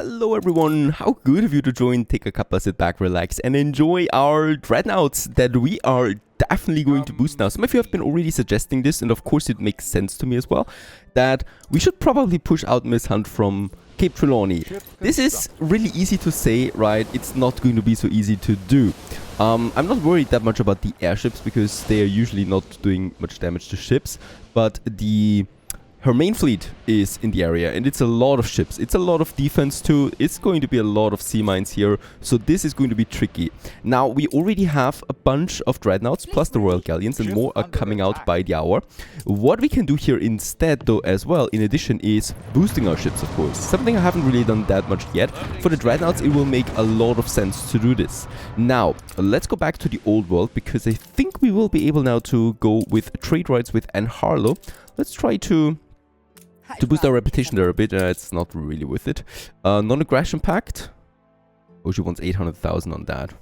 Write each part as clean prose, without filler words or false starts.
Hello everyone, how good of you to join, take a cuppa, sit back, relax and enjoy our dreadnoughts that we are definitely going to boost now. Some of you have been already suggesting this, and of course it makes sense to me as well, that we should probably push out Miss Hunt from Cape Trelawney. This is really easy to say, right? It's not going to be so easy to do. I'm not worried that much about the airships because they are usually not doing much damage to ships, but her main fleet is in the area, and it's a lot of ships. It's a lot of defense too. It's going to be a lot of sea mines here, so this is going to be tricky. Now, we already have a bunch of dreadnoughts, plus the Royal Galleons, and more are coming out by the hour. What we can do here instead, though, as well, in addition, is boosting our ships, of course. Something I haven't really done that much yet. For the dreadnoughts, it will make a lot of sense to do this. Now, let's go back to the old world, because I think we will be able now to go with trade rights with Anno. Let's try to boost our reputation there a bit. It's not really worth it. Non-aggression pact. Oh, she wants 800,000 on that.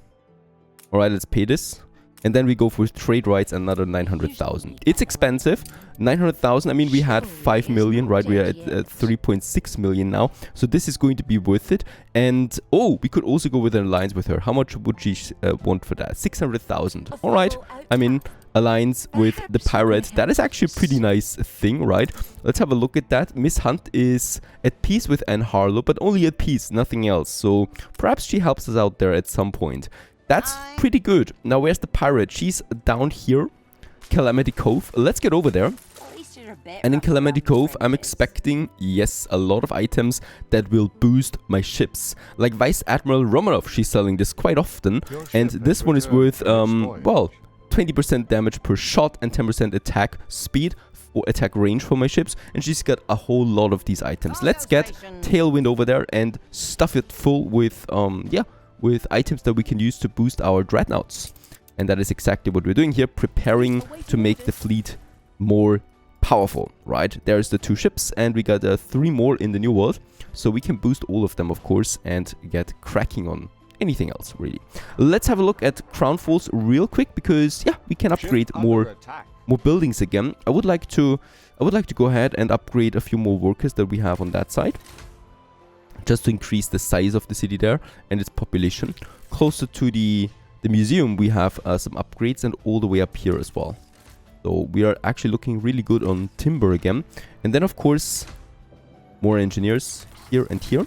Alright, let's pay this. And then we go for trade rights, another 900,000. It's expensive. 900,000, I mean, we had 5 million, right? We are at 3.6 million now. So this is going to be worth it. And, oh, we could also go with an alliance with her. How much would she want for that? 600,000. Alright, I mean, alliance with the pirates. That is actually a pretty nice thing, right? Let's have a look at that. Miss Hunt is at peace with Anne Harlow, but only at peace, nothing else. So perhaps she helps us out there at some point. That's pretty good. Now, where's the pirate? She's down here. Calamity Cove. Let's get over there. And in Calamity Cove, I'm expecting, yes, a lot of items that will boost my ships. Like Vice Admiral Romanov, she's selling this quite often. And this one is worth, well, 20% damage per shot and 10% attack speed or attack range for my ships. And she's got a whole lot of these items. Let's get Tailwind over there and stuff it full with, with items that we can use to boost our dreadnoughts. And that is exactly what we're doing here, preparing to make the fleet more powerful, right? There's the 2 ships, and we got 3 more in the new world. So we can boost all of them, of course, and get cracking on anything else, really. Let's have a look at Crown Falls real quick, because, yeah, we can upgrade more buildings again. I would like to go ahead and upgrade a few more workers that we have on that side, just to increase the size of the city there and its population. Closer to the museum, we have some upgrades, and all the way up here as well. So we are actually looking really good on timber again. And then, of course, more engineers here and here.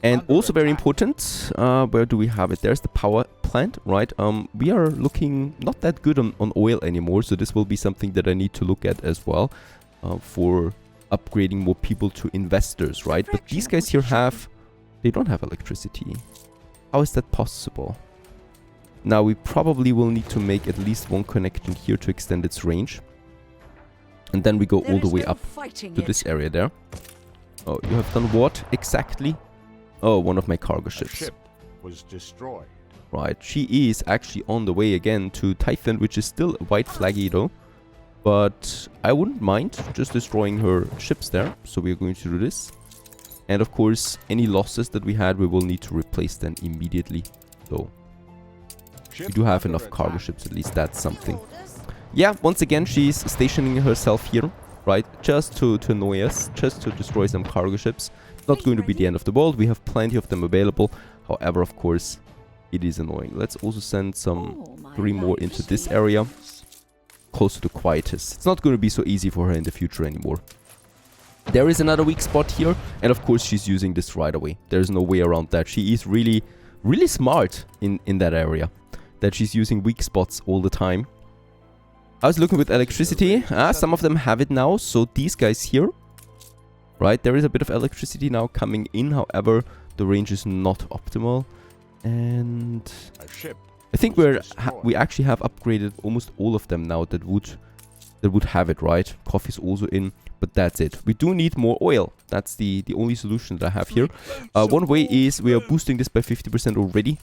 And also very important, where do we have it? There's the power plant, right? We are looking not that good on oil anymore, so this will be something that I need to look at as well for upgrading more people to investors, right? But these guys here they don't have electricity. How is that possible? Now we probably will need to make at least one connection here to extend its range. And then we go all the way up to this area there. Oh, you have done what exactly? Oh, one of my cargo ships. Ship was destroyed. Right, she is actually on the way again to Typhon, which is still white flaggy though. But I wouldn't mind just destroying her ships there. So we're going to do this. And of course, any losses that we had, we will need to replace them immediately. So we do have enough cargo ships, at least that's something. Yeah, once again, she's stationing herself here, right? Just to annoy us, just to destroy some cargo ships. It's not going to be the end of the world. We have plenty of them available. However, of course, it is annoying. Let's also send some 3 more into this area, closer to Quietus. It's not going to be so easy for her in the future anymore. There is another weak spot here, and of course she's using this right away. There's no way around that. She is really, really smart in that area, that she's using weak spots all the time. I was looking with electricity. Some of them have it now, so these guys here, right, there is a bit of electricity now coming in. However, the range is not optimal, and I think we actually have upgraded almost all of them now that would have it, right? Coffee's also in, but that's it. We do need more oil. That's the only solution that I have here. One way is we are boosting this by 50% already.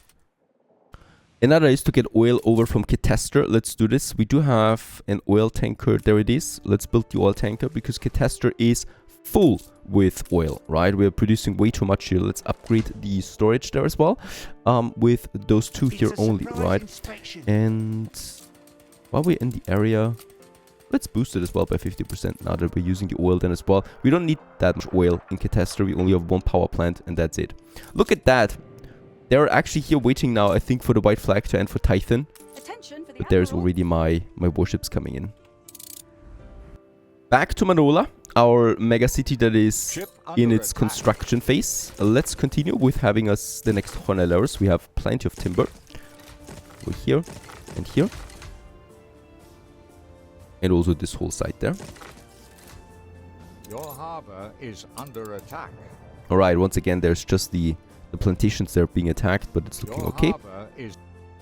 Another is to get oil over from Catester. Let's do this. We do have an oil tanker. There it is. Let's build the oil tanker, because Catester is full with oil, right? We're producing way too much here. Let's upgrade the storage there as well, with those 2 here only, right? And while we're in the area, Let's boost it as well by 50% now that we're using the oil then as well. We don't need that much oil in Catastro. We only have one power plant and that's it. Look at that. They're actually here waiting now, I think, for the white flag to end for Titan. But there's already my warships coming in. Back to Manola, our megacity that is in its construction phase. Let's continue with having us the next Hornellers. We have plenty of timber. Go here and here. And also this whole side there. Your harbor is under attack. Alright, once again, there's just the plantations that are being attacked, but it's looking okay.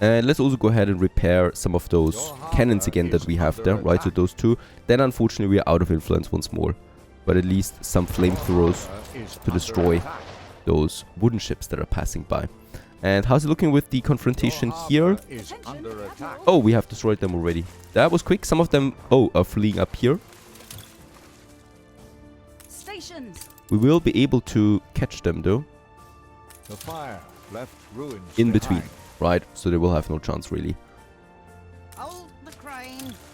And let's also go ahead and repair some of those cannons again that we have there, right? So those two. Then unfortunately we are out of influence once more. But at least some flamethrowers to destroy those wooden ships that are passing by. And how's it looking with the confrontation here? Oh, we have destroyed them already. That was quick. Some of them, are fleeing up here. We will be able to catch them though. The fire left ruins in between, right? So they will have no chance really.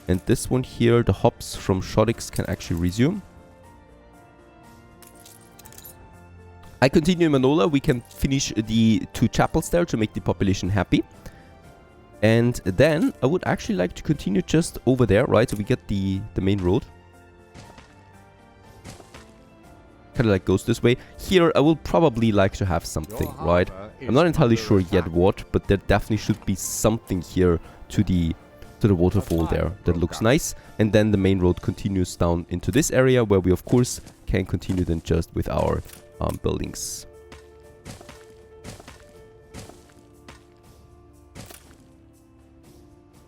And this one here, the hops from Shodix can actually resume. I continue in Manola. We can finish the 2 chapels there to make the population happy. And then I would actually like to continue just over there, right? So we get the main road. Kind of like goes this way. Here I will probably like to have something, right? I'm not entirely sure yet what, but there definitely should be something here to the waterfall there that looks nice. And then the main road continues down into this area where we of course can continue then just with our buildings.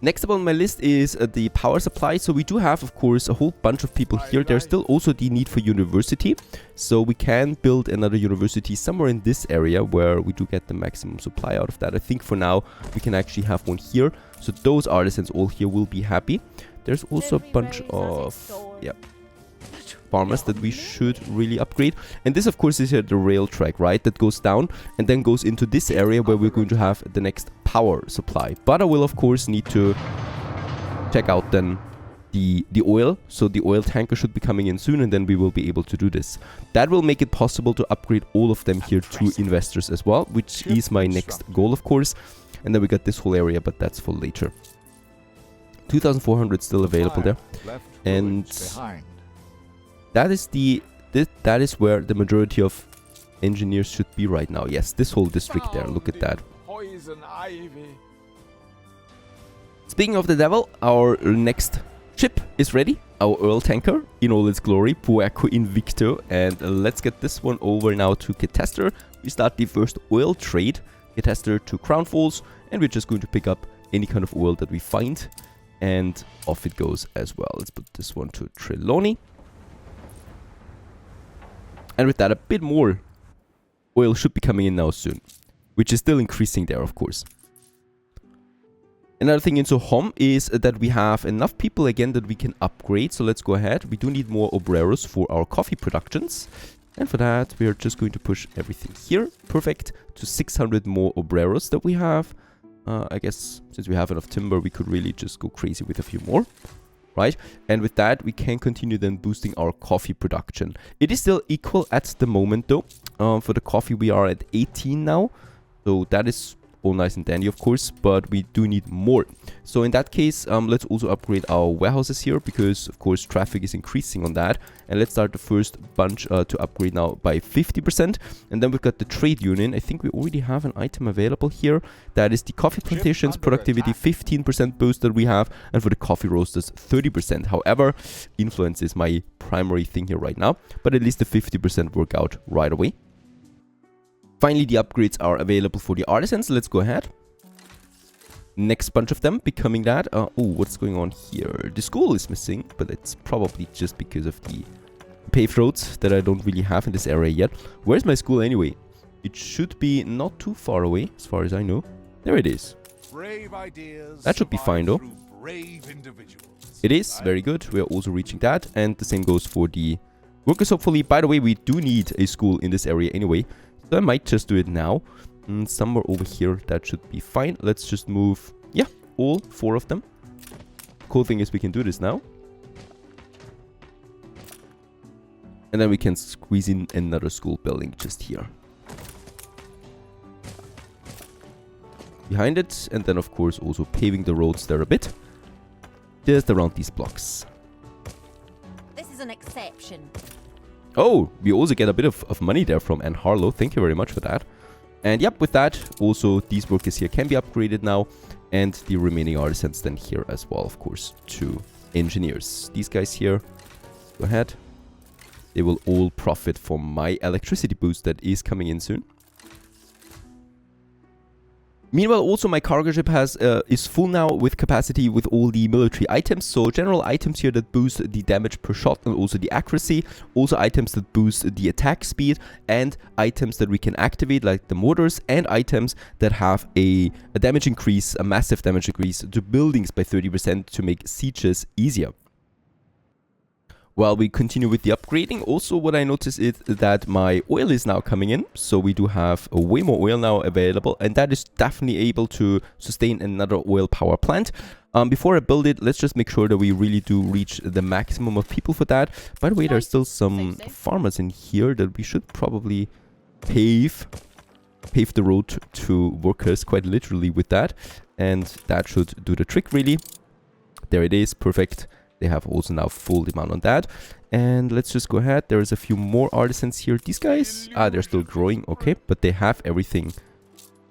Next up on my list is the power supply. So we do have, of course, a whole bunch of people here. There's still also the need for university. So we can build another university somewhere in this area where we do get the maximum supply out of that. I think for now we can actually have one here. So those artisans all here will be happy. There's also a bunch of farmers that we should really upgrade. And this of course is here the rail track, right, that goes down and then goes into this area where we're going to have the next power supply. But I will of course need to check out then the oil. So the oil tanker should be coming in soon and then we will be able to do this. That will make it possible to upgrade all of them here to investors as well, which is my next goal of course. And then we got this whole area, but that's for later. 2,400 still available there. And that is where the majority of engineers should be right now. Yes, this whole district there. Look at that. Speaking of the devil, our next ship is ready. Our oil tanker in all its glory, Puerco Invicto. And let's get this one over now to Catester. We start the first oil trade. Catester to Crown Falls. And we're just going to pick up any kind of oil that we find. And off it goes as well. Let's put this one to Trelawney. And with that, a bit more oil should be coming in now soon, which is still increasing there, of course. Another thing in Sohom is that we have enough people again that we can upgrade. So let's go ahead. We do need more obreros for our coffee productions. And for that, we are just going to push everything here. Perfect. To 600 more obreros that we have. I guess since we have enough timber, we could really just go crazy with a few more. Right, and with that we can continue then boosting our coffee production. It is still equal at the moment though. For the coffee we are at 18 now, so that is all nice and dandy of course, but we do need more. So in that case, let's also upgrade our warehouses here because of course traffic is increasing on that. And let's start the first bunch to upgrade now by 50%. And then we've got the trade union. I think we already have an item available here. That is the coffee plantations productivity 15% boost that we have. And for the coffee roasters 30%. However, influence is my primary thing here right now. But at least the 50% work out right away. Finally, the upgrades are available for the artisans. Let's go ahead. Next bunch of them becoming that. Oh, what's going on here? The school is missing, but it's probably just because of the paved roads that I don't really have in this area yet. Where's my school anyway? It should be not too far away, as far as I know. There it is. That should be fine though. It is, very good. We are also reaching that. And the same goes for the workers, hopefully. By the way, we do need a school in this area anyway. So I might just do it now. Somewhere over here, that should be fine. Let's just move, all 4 of them. Cool thing is we can do this now. And then we can squeeze in another school building just here. Behind it, and then of course also paving the roads there a bit. Just around these blocks. This is an exception. Oh, we also get a bit of money there from Ann Harlow. Thank you very much for that. And yep, with that, also these workers here can be upgraded now. And the remaining artisans then here as well, of course, to engineers. These guys here, go ahead. They will all profit from my electricity boost that is coming in soon. Meanwhile, also my cargo ship is full now with capacity with all the military items. So general items here that boost the damage per shot and also the accuracy. Also items that boost the attack speed and items that we can activate like the mortars and items that have a damage increase, a massive damage increase to buildings by 30% to make sieges easier. While we continue with the upgrading, also what I noticed is that my oil is now coming in. So we do have way more oil now available, and that is definitely able to sustain another oil power plant. Before I build it, let's just make sure that we really do reach the maximum of people for that. By the way, there's still some farmers in here that we should probably pave the road to workers quite literally with that. And that should do the trick really. There it is, perfect. They have also now full demand on that. And let's just go ahead. There is a few more artisans here. These guys, they're still growing, okay, but they have everything.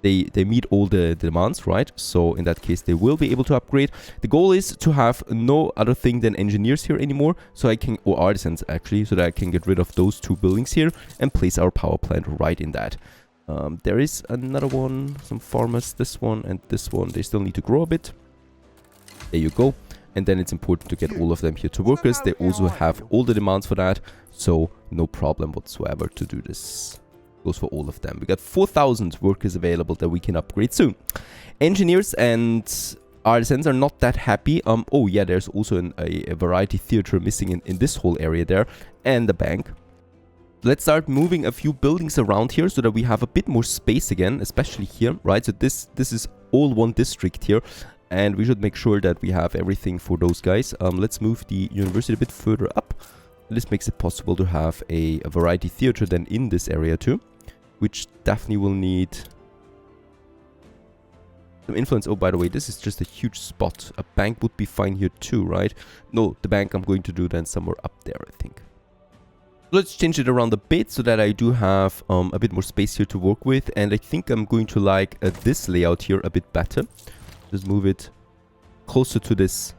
They meet all the demands, right? So in that case, they will be able to upgrade. The goal is to have no other thing than engineers here anymore, so I can, or artisans actually, so that I can get rid of those two buildings here and place our power plant right in that. There is another one, some farmers, this one and this one. They still need to grow a bit. There you go. And then it's important to get all of them here to workers. They also have all the demands for that. So no problem whatsoever to do this. Goes for all of them. We got 4,000 workers available that we can upgrade soon. Engineers and artisans are not that happy. Oh yeah, there's also a variety theater missing in this whole area there. And the bank. Let's start moving a few buildings around here so that we have a bit more space again. Especially here, right? So this is all one district here. And we should make sure that we have everything for those guys. Let's move the university a bit further up. This makes it possible to have a variety theater then in this area too. Which definitely will need some influence. Oh, by the way, this is just a huge spot. A bank would be fine here too, right? No, the bank I'm going to do then somewhere up there, I think. Let's change it around a bit so that I do have a bit more space here to work with. And I think I'm going to like this layout here a bit better. Just move it closer to this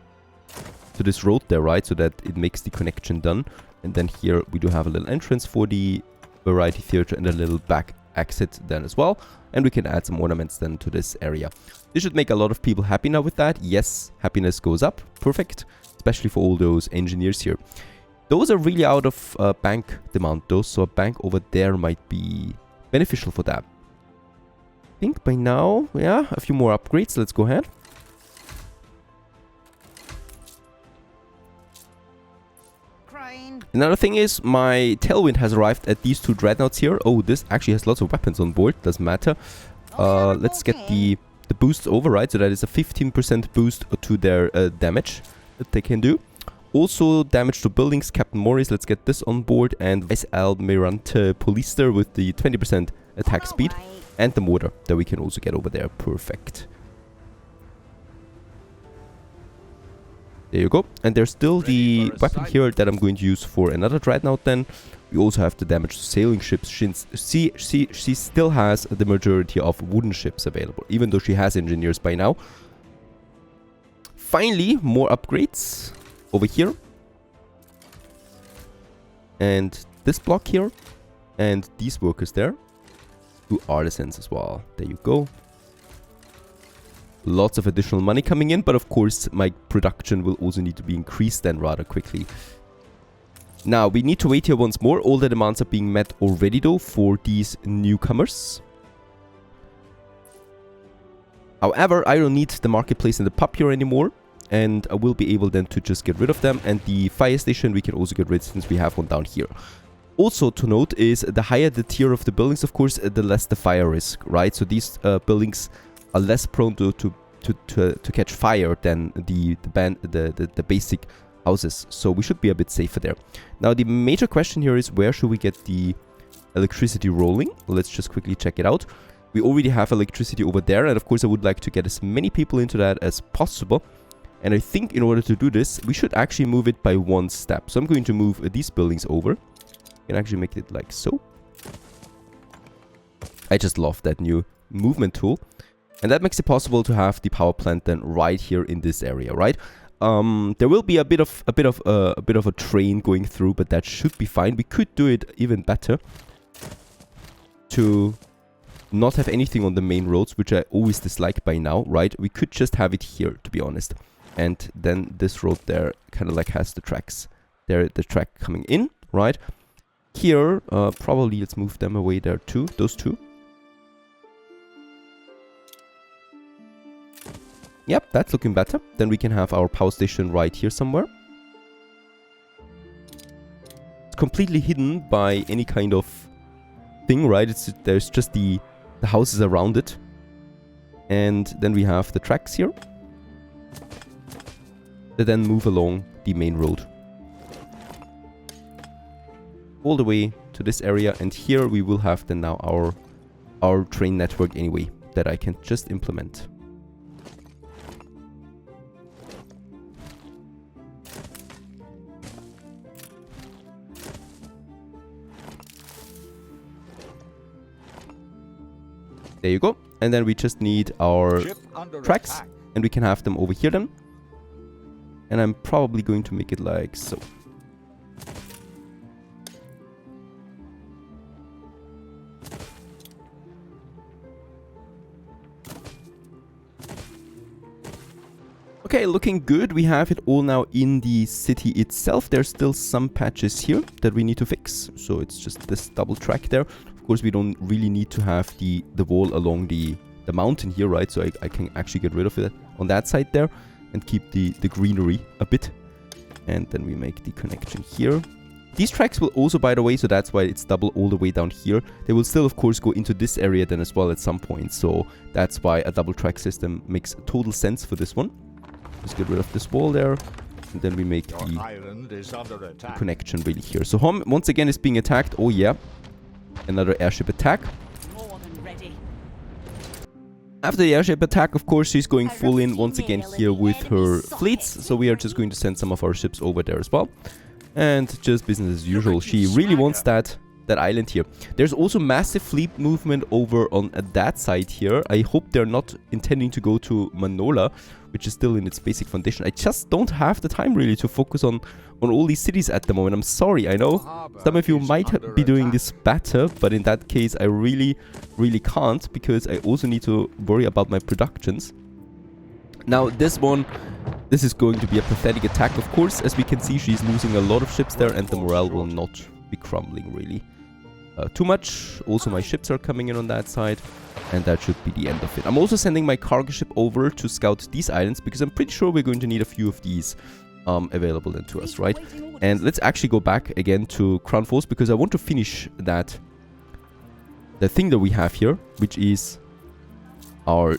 road there, right? So that it makes the connection done. And then here we do have a little entrance for the variety theater and a little back exit then as well. And we can add some ornaments then to this area. This should make a lot of people happy now with that. Yes, happiness goes up. Perfect. Especially for all those engineers here. Those are really out of bank demand though. So a bank over there might be beneficial for that. I think by now, yeah, a few more upgrades. Let's go ahead. Another thing is my tailwind has arrived at these two dreadnoughts here. Oh, this actually has lots of weapons on board. Doesn't matter. Let's get the boost override. So that is a 15% boost to their damage that they can do. Also damage to buildings. Captain Morris, let's get this on board. And Vice Almirante Polister with the 20% attack speed. And the mortar that we can also get over there. Perfect. There you go. And there's still the weapon here that I'm going to use for another dreadnought then. We also have the damage to sailing ships. She still has the majority of wooden ships available, even though she has engineers by now. Finally, more upgrades over here. And this block here. And these workers there. 2 artisans as well. There you go. Lots of additional money coming in, but of course my production will also need to be increased then rather quickly. Now we need to wait here once more. All the demands are being met already though for these newcomers. However, I don't need the marketplace and the pub here anymore, and I will be able then to just get rid of them. And the fire station we can also get rid since we have one down here. Also to note is the higher the tier of the buildings, of course, the less the fire risk, right? So these buildings are less prone to catch fire than the basic houses. So we should be a bit safer there. Now the major question here is, where should we get the electricity rolling? Let's just quickly check it out. We already have electricity over there, and of course I would like to get as many people into that as possible. And I think in order to do this, we should actually move it by one step. So I'm going to move these buildings over. You can actually make it like so. I just love that new movement tool. And that makes it possible to have the power plant then right here in this area, right? There will be a bit of a train going through, but that should be fine. We could do it even better to not have anything on the main roads, which I always dislike by now, right? We could just have it here, to be honest. And then this road there kind of like has the tracks. There, the track coming in, right? Here, probably let's move them away there too, those two. Yep, that's looking better. Then we can have our power station right here somewhere. It's completely hidden by any kind of thing, right? There's just the houses around it. And then we have the tracks here that then move along the main road all the way to this area, and here we will have then now our train network anyway that I can just implement. There you go. And then we just need our tracks, and we can have them over here then. And I'm probably going to make it like so. Okay, looking good. We have it all now in the city itself. There's still some patches here that we need to fix. So it's just this double track there. Of course, we don't really need to have the wall along the mountain here, right? So I can actually get rid of it on that side there and keep the greenery a bit. And then we make the connection here. These tracks will also, by the way, so that's why it's double all the way down here. They will still, of course, go into this area then as well at some point. So that's why a double track system makes total sense for this one. Just get rid of this wall there. And then we make the connection really here. So home, once again, is being attacked. Oh, yeah. Another airship attack. After the airship attack, of course, she's going full in once again here with her fleets. So we are just going to send some of our ships over there as well. And just business as usual. She really wants that island here. There's also massive fleet movement over on that side here. I hope they're not intending to go to Manola, which is still in its basic foundation. I just don't have the time really to focus on all these cities at the moment. I'm sorry, I know some of you might be doing this better, but in that case I really can't, because I also need to worry about my productions. Now this is going to be a pathetic attack, of course. As we can see, she's losing a lot of ships there, and the morale will not be crumbling really too much. Also my ships are coming in on that side, and that should be the end of it. I'm also sending my cargo ship over to scout these islands, because I'm pretty sure we're going to need a few of these available then to us, right? And let's actually go back again to Crown Force, because I want to finish the thing that we have here, which is our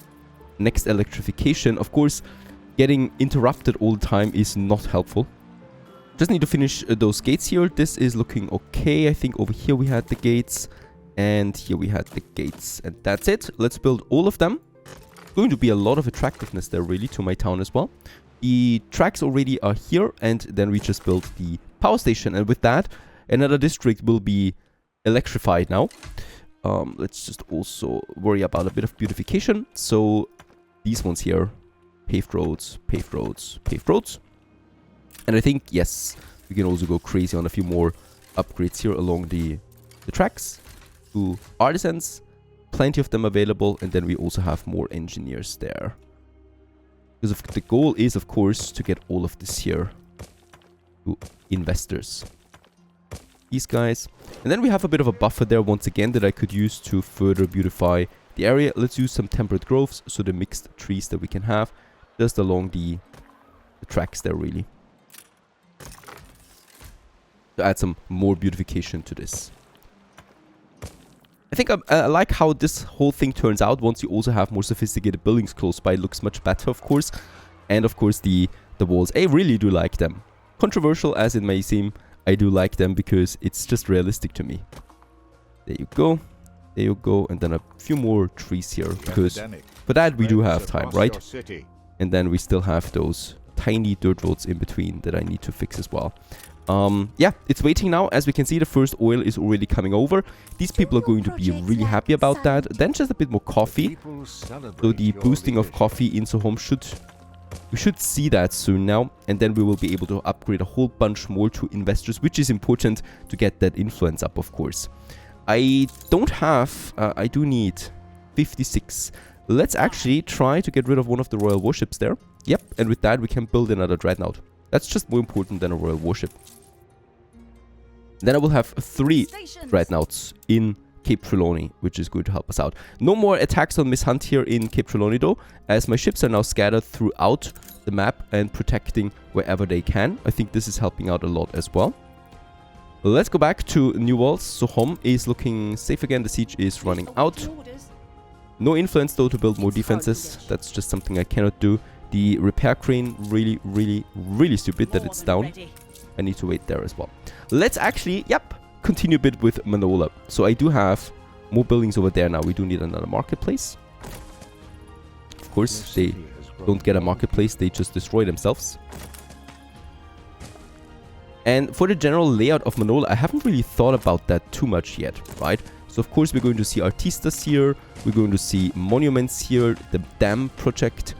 next electrification. Of course, getting interrupted all the time is not helpful. Just need to finish those gates here. This is looking okay. I think over here we had the gates, and here we had the gates, and that's it. Let's build all of them. Going to be a lot of attractiveness there really to my town as well. The tracks already are here, and then we just built the power station, and with that another district will be electrified now. Let's just also worry about a bit of beautification. So these ones here, paved roads, paved roads, paved roads. And I think, yes, we can also go crazy on a few more upgrades here along the tracks. To artisans, plenty of them available, and then we also have more engineers there. Because the goal is, of course, to get all of this here to investors. These guys. And then we have a bit of a buffer there once again that I could use to further beautify the area. Let's use some temperate groves, so the mixed trees that we can have just along the tracks there really. To add some more beautification to this. I think I like how this whole thing turns out once you also have more sophisticated buildings close by. It looks much better, of course. And of course the walls. I really do like them. Controversial as it may seem, I do like them because it's just realistic to me. There you go. There you go. And then a few more trees here, because for that we do have time, right? And then we still have those tiny dirt roads in between that I need to fix as well. Yeah, it's waiting now. As we can see, the first oil is already coming over. These people are going to be really happy about that. Then just a bit more coffee. So the boosting of coffee in Sohom we should see that soon now. And then we will be able to upgrade a whole bunch more to investors, which is important to get that influence up, of course. I don't have... I do need 56. Let's actually try to get rid of one of the royal warships there. Yep, and with that we can build another dreadnought. That's just more important than a royal warship. Then I will have 3 dreadnoughts in Cape Trelawney, which is going to help us out. No more attacks on Miss Hunt here in Cape Trelawney though, as my ships are now scattered throughout the map and protecting wherever they can. I think this is helping out a lot as well. Let's go back to New Walls. Sohom is looking safe again. The siege is running out. No influence though to build more defenses. That's just something I cannot do. The repair crane, really stupid that it's down. I need to wait there as well. Let's actually, yep, continue a bit with Manola. So I do have more buildings over there now. We do need another marketplace. Of course, they don't get a marketplace. They just destroy themselves. And for the general layout of Manola, I haven't really thought about that too much yet, right? So of course we're going to see artistas here. We're going to see monuments here. The dam project.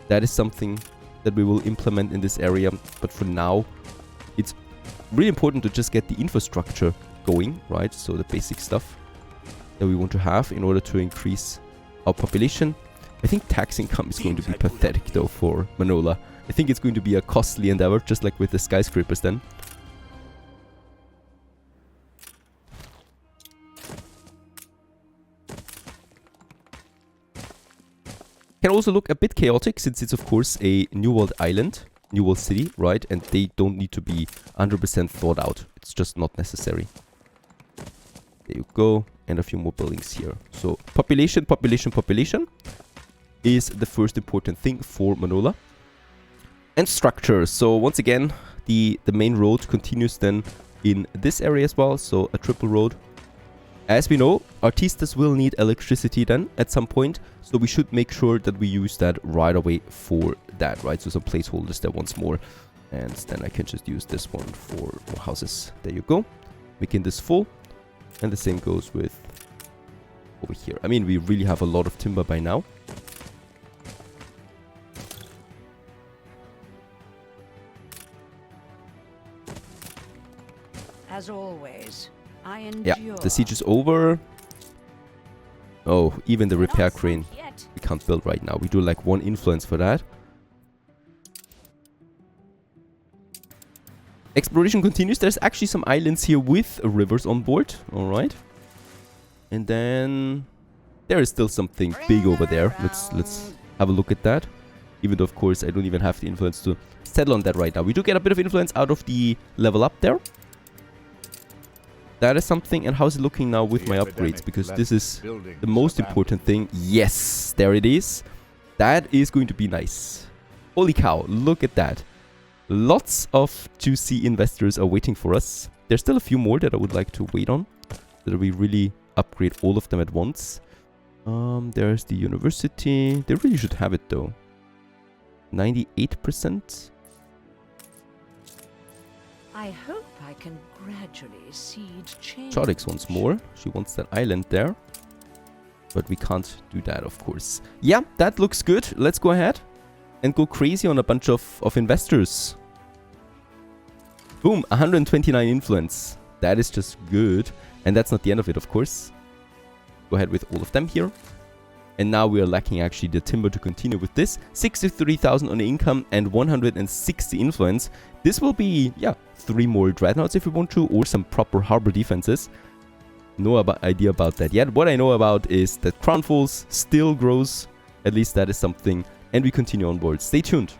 That is something that we will implement in this area. But for now, it's really important to just get the infrastructure going, right? So the basic stuff that we want to have in order to increase our population. I think tax income is going to be pathetic though for Manola. I think it's going to be a costly endeavor, just like with the skyscrapers then. Can also look a bit chaotic since it's of course a New World island, New World city, right? And they don't need to be 100% thought out. It's just not necessary. There you go. And a few more buildings here. So population is the first important thing for Manola. And structure. So once again, the main road continues then in this area as well. So a triple road. As we know, artistas will need electricity then at some point, so we should make sure that we use that right away for that, right? So some placeholders there once more, and then I can just use this one for more houses. There you go, making this full, and the same goes with over here. I mean, we really have a lot of timber by now. As always. Yeah, the siege is over. Oh, even the repair crane we can't build right now. We do like 1 influence for that. Exploration continues. There's actually some islands here with rivers on board. Alright. And then there is still something big over there. Let's have a look at that. Even though, of course, I don't even have the influence to settle on that right now. We do get a bit of influence out of the level up there. That is something. And how's it looking now with my upgrades? Because this is the most important thing. Yes, there it is. That is going to be nice. Holy cow, look at that. Lots of juicy investors are waiting for us. There's still a few more that I would like to wait on, so that we really upgrade all of them at once. There's the university. They really should have it though. 98%. I hope I can gradually seed change. Chardix once more. She wants that island there. But we can't do that, of course. Yeah, that looks good. Let's go ahead and go crazy on a bunch of investors. Boom, 129 influence. That is just good. And that's not the end of it, of course. Go ahead with all of them here. And now we are lacking actually the timber to continue with this. 63,000 on the income and 160 influence. This will be, yeah, 3 more dreadnoughts if we want to, or some proper harbor defenses. No idea about that yet. What I know about is that Crown Falls still grows. At least that is something. And we continue onward. Stay tuned.